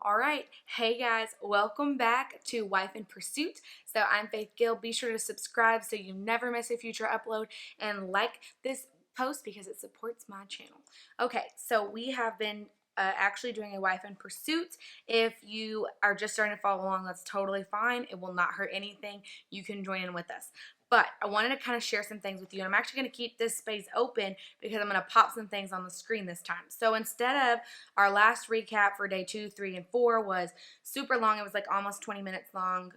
All right. Hey guys, welcome back to Wife in Pursuit. So I'm Faith Gill. Be sure to subscribe so you never miss a future upload and like this post because it supports my channel. Okay, so we have been actually doing a Wife in Pursuit. If you are just starting to follow along, that's totally fine. It will not hurt anything. You can join in with us. But I wanted to kind of share some things with you. And I'm actually going to keep this space open because I'm going to pop some things on the screen this time. So instead of our last recap for day 2, 3, and 4 was super long. It was like almost 20 minutes long.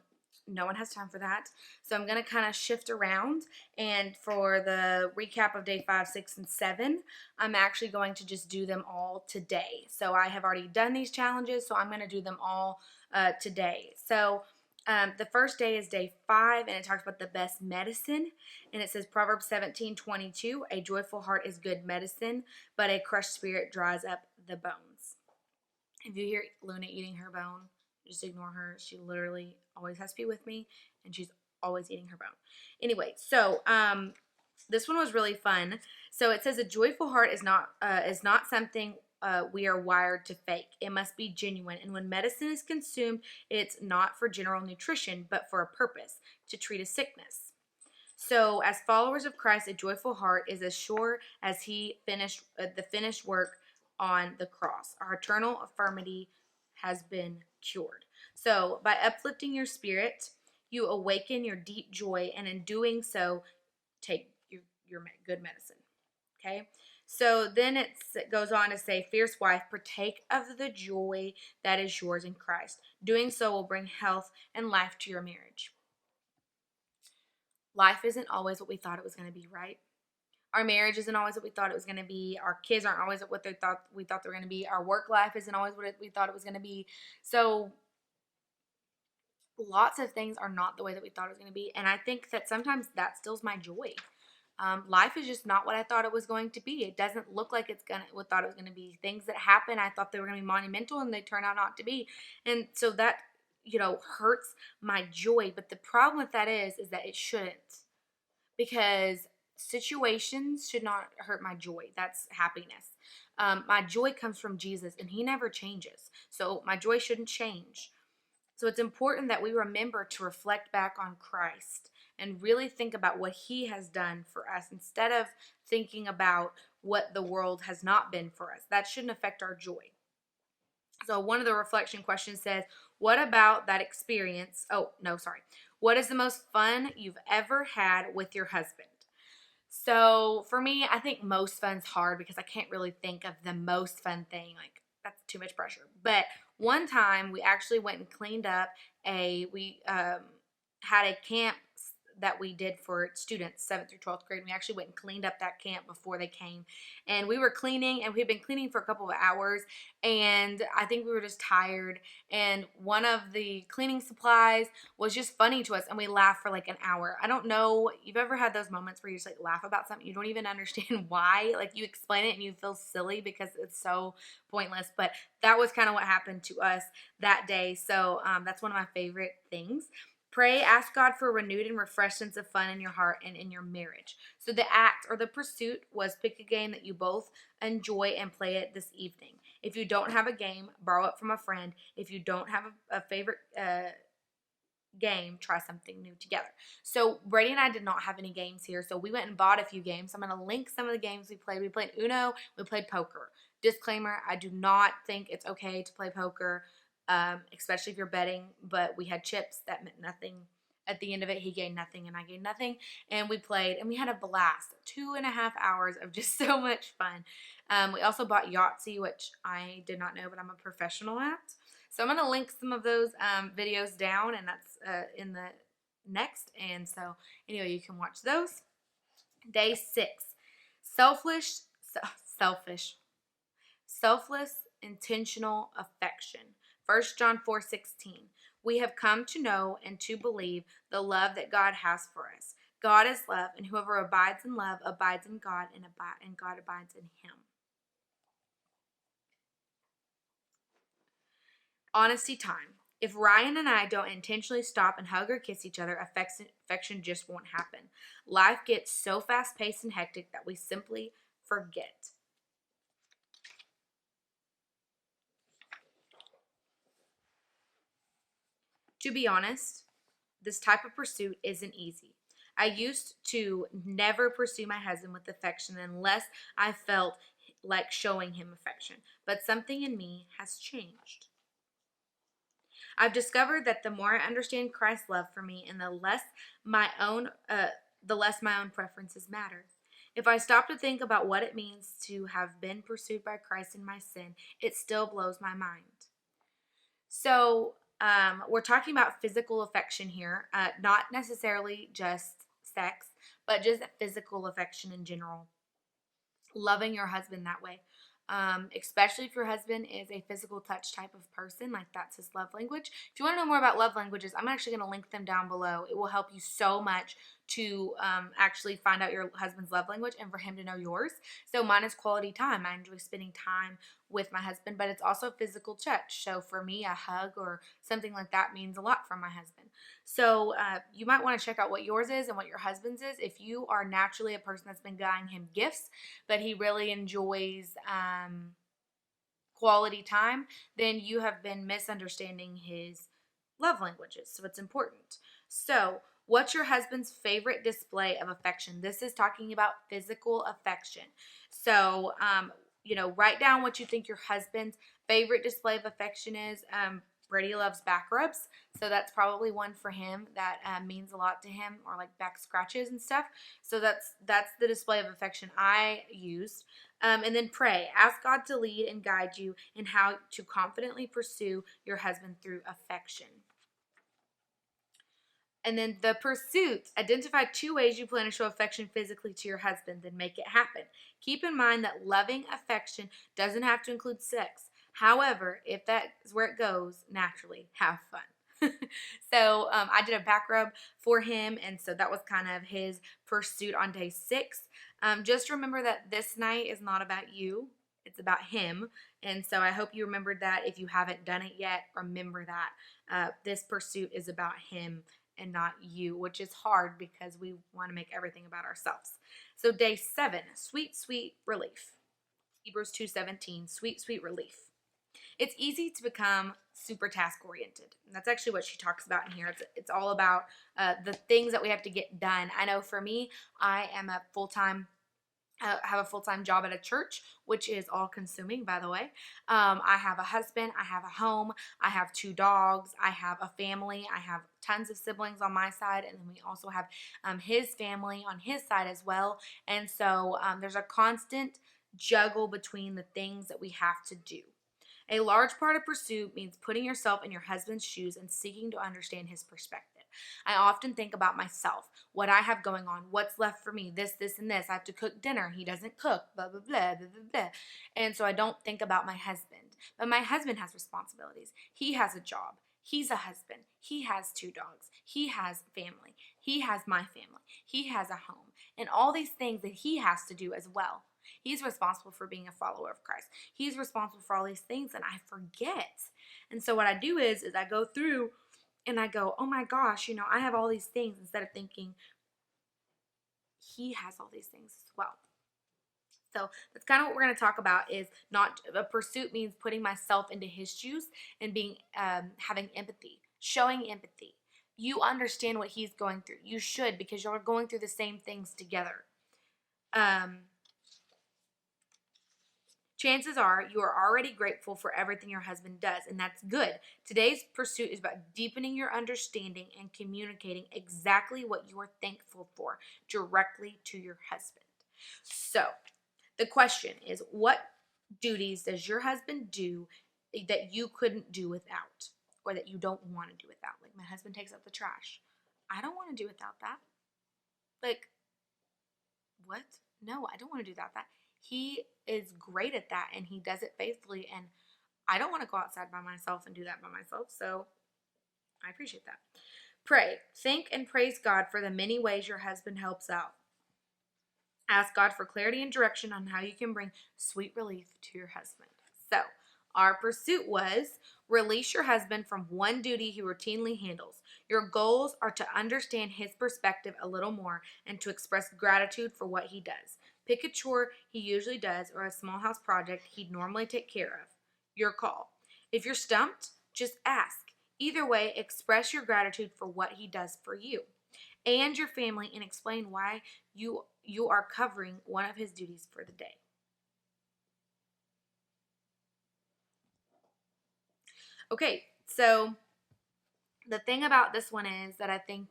No one has time for that. So I'm going to kind of shift around. And for the recap of day 5, 6, and 7, I'm actually going to just do them all today. So I have already done these challenges, so I'm going to do them all today. So the first day is day 5, and it talks about the best medicine. And it says Proverbs 17:22, a joyful heart is good medicine, but a crushed spirit dries up the bones. If you hear Luna eating her bone, just ignore her. She literally always has to be with me, and she's always eating her bone. Anyway, so this one was really fun. So it says a joyful heart is not something we are wired to fake. It must be genuine. And when medicine is consumed, it's not for general nutrition, but for a purpose, to treat a sickness. So, as followers of Christ, a joyful heart is as sure as He finished the finished work on the cross. Our eternal infirmity has been cured. So, by uplifting your spirit, you awaken your deep joy, and in doing so, take your good medicine. Okay. So then it goes on to say, fierce wife, partake of the joy that is yours in Christ. Doing so will bring health and life to your marriage. Life isn't always what we thought it was going to be, right? Our marriage isn't always what we thought it was going to be. Our kids aren't always what we thought they were going to be. Our work life isn't always what we thought it was going to be. So lots of things are not the way that we thought it was going to be. And I think that sometimes that steals my joy. Life is just not what I thought it was going to be. It doesn't look like it's what thought it was going to be. Things that happen, I thought they were going to be monumental, and they turn out not to be. And so that, hurts my joy. But the problem with that is that it shouldn't, because situations should not hurt my joy. That's happiness. My joy comes from Jesus, and He never changes. So my joy shouldn't change. So it's important that we remember to reflect back on Christ and really think about what He has done for us instead of thinking about what the world has not been for us. That shouldn't affect our joy. So one of the reflection questions says, what about that experience? Oh, no, sorry. What is the most fun you've ever had with your husband? So for me, I think most fun's hard because I can't really think of the most fun thing. Like, that's too much pressure. But one time we actually went and cleaned up we had a camp that we did for students, 7th through 12th grade. We actually went and cleaned up that camp before they came. And we were cleaning, and we'd been cleaning for a couple of hours, and I think we were just tired. And one of the cleaning supplies was just funny to us, and we laughed for like an hour. I don't know, you've ever had those moments where you just like laugh about something, you don't even understand why. Like, you explain it and you feel silly because it's so pointless. But that was kind of what happened to us that day. So that's one of my favorite things. Pray, ask God for a renewed and refreshed sense of fun in your heart and in your marriage. So the act or the pursuit was pick a game that you both enjoy and play it this evening. If you don't have a game, borrow it from a friend. If you don't have a favorite game, try something new together. So Brady and I did not have any games here, so we went and bought a few games. I'm going to link some of the games we played. We played Uno, we played poker. Disclaimer, I do not think it's okay to play poker, especially if you're betting, but we had chips. That meant nothing. At the end of it, he gained nothing and I gained nothing, and we played, and we had a blast. 2.5 hours of just so much fun. We also bought Yahtzee, which I did not know, but I'm a professional at. So I'm going to link some of those videos down, and that's in the next. And so anyway, you can watch those. Day 6, selfless, intentional affection. 1 John 4:16. We have come to know and to believe the love that God has for us. God is love, and whoever abides in love abides in God, and God abides in him. Honesty time. If Ryan and I don't intentionally stop and hug or kiss each other, affection just won't happen. Life gets so fast-paced and hectic that we simply forget. To be honest, this type of pursuit isn't easy. I used to never pursue my husband with affection unless I felt like showing him affection, but something in me has changed. I've discovered that the more I understand Christ's love for me and the less my own preferences matter. If I stop to think about what it means to have been pursued by Christ in my sin, it still blows my mind. So, we're talking about physical affection here, not necessarily just sex, but just physical affection in general. Loving your husband that way. Especially if your husband is a physical touch type of person, like that's his love language. If you want to know more about love languages, I'm actually going to link them down below. It will help you so much to actually find out your husband's love language and for him to know yours. So mine is quality time. I enjoy spending time with my husband, but it's also physical touch. So for me, a hug or something like that means a lot from my husband. So you might want to check out what yours is and what your husband's is. If you are naturally a person that's been buying him gifts, but he really enjoys quality time, then you have been misunderstanding his love languages. So it's important. So, what's your husband's favorite display of affection? This is talking about physical affection. So, write down what you think your husband's favorite display of affection is. Brady loves back rubs, so that's probably one for him that means a lot to him, or like back scratches and stuff. So that's the display of affection I used. And then pray. Ask God to lead and guide you in how to confidently pursue your husband through affection. And then the pursuit. Identify 2 ways you plan to show affection physically to your husband, then make it happen. Keep in mind that loving affection doesn't have to include sex. However, if that is where it goes, naturally, have fun. So I did a back rub for him, and so that was kind of his pursuit on day 6. Just remember that this night is not about you. It's about him. And so I hope you remembered that. If you haven't done it yet, remember that. This pursuit is about him and not you, which is hard because we want to make everything about ourselves. So day 7, sweet, sweet relief. Hebrews 2:17, sweet, sweet relief. It's easy to become super task-oriented. And that's actually what she talks about in here. It's all about the things that we have to get done. I know for me, I am have a full-time job at a church, which is all-consuming, by the way. I have a husband. I have a home. I have 2 dogs. I have a family. I have tons of siblings on my side, and then we also have his family on his side as well. And so there's a constant juggle between the things that we have to do. A large part of pursuit means putting yourself in your husband's shoes and seeking to understand his perspective. I often think about myself, what I have going on, what's left for me, this, and this. I have to cook dinner. He doesn't cook, blah, blah, blah, blah, blah, blah. And so I don't think about my husband. But my husband has responsibilities. He has a job. He's a husband. He has 2 dogs. He has family. He has my family. He has a home. And all these things that he has to do as well. He's responsible for being a follower of Christ. He's responsible for all these things, and I forget. And so what I do is I go through and I go, oh my gosh, I have all these things, instead of thinking he has all these things as well. So that's kind of what we're going to talk about. Is not a pursuit means putting myself into his shoes and being having empathy, showing empathy. You understand what he's going through. You should, because you're going through the same things together. Chances are you are already grateful for everything your husband does, and that's good. Today's pursuit is about deepening your understanding and communicating exactly what you are thankful for directly to your husband. So, the question is, what duties does your husband do that you couldn't do without, or that you don't want to do without? Like, my husband takes out the trash. I don't want to do without that. Like, what? No, I don't want to do without that. He is great at that, and he does it faithfully, and I don't want to go outside by myself and do that by myself, so I appreciate that. Pray. Thank and praise God for the many ways your husband helps out. Ask God for clarity and direction on how you can bring sweet relief to your husband. So, our pursuit was release your husband from one duty he routinely handles. Your goals are to understand his perspective a little more and to express gratitude for what he does. Pick a chore he usually does or a small house project he'd normally take care of. Your call. If you're stumped, just ask. Either way, express your gratitude for what he does for you and your family, and explain why you are covering one of his duties for the day. Okay, so the thing about this one is that I think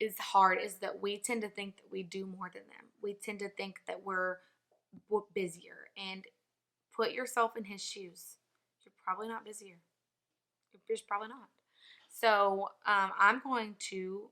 is hard is that we tend to think that we do more than them. We tend to think that we're busier, and put yourself in his shoes. You're probably not busier. You're just probably not. So I'm going to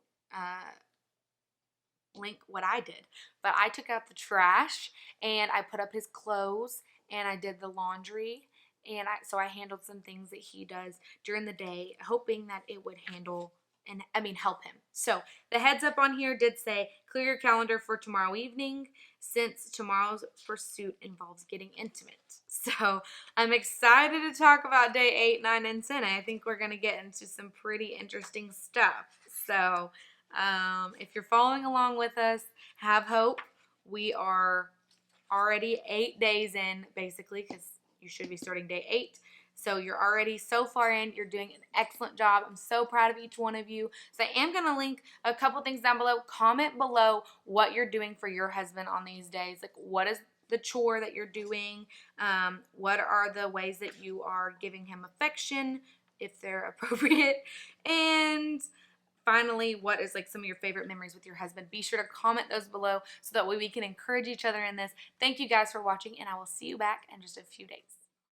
link what I did. But I took out the trash and I put up his clothes and I did the laundry, and so I handled some things that he does during the day, hoping that it would help him. So the heads up on here did say clear your calendar for tomorrow evening, since tomorrow's pursuit involves getting intimate. So I'm excited to talk about day 8, 9, and 10. I think we're going to get into some pretty interesting stuff. So if you're following along with us, have hope. We are already 8 days in, basically, because you should be starting day 8. So you're already so far in. You're doing an excellent job. I'm so proud of each one of you. So I am going to link a couple things down below. Comment below what you're doing for your husband on these days. Like, what is the chore that you're doing? What are the ways that you are giving him affection, if they're appropriate? And finally, what is like some of your favorite memories with your husband? Be sure to comment those below so that way we can encourage each other in this. Thank you guys for watching, and I will see you back in just a few days.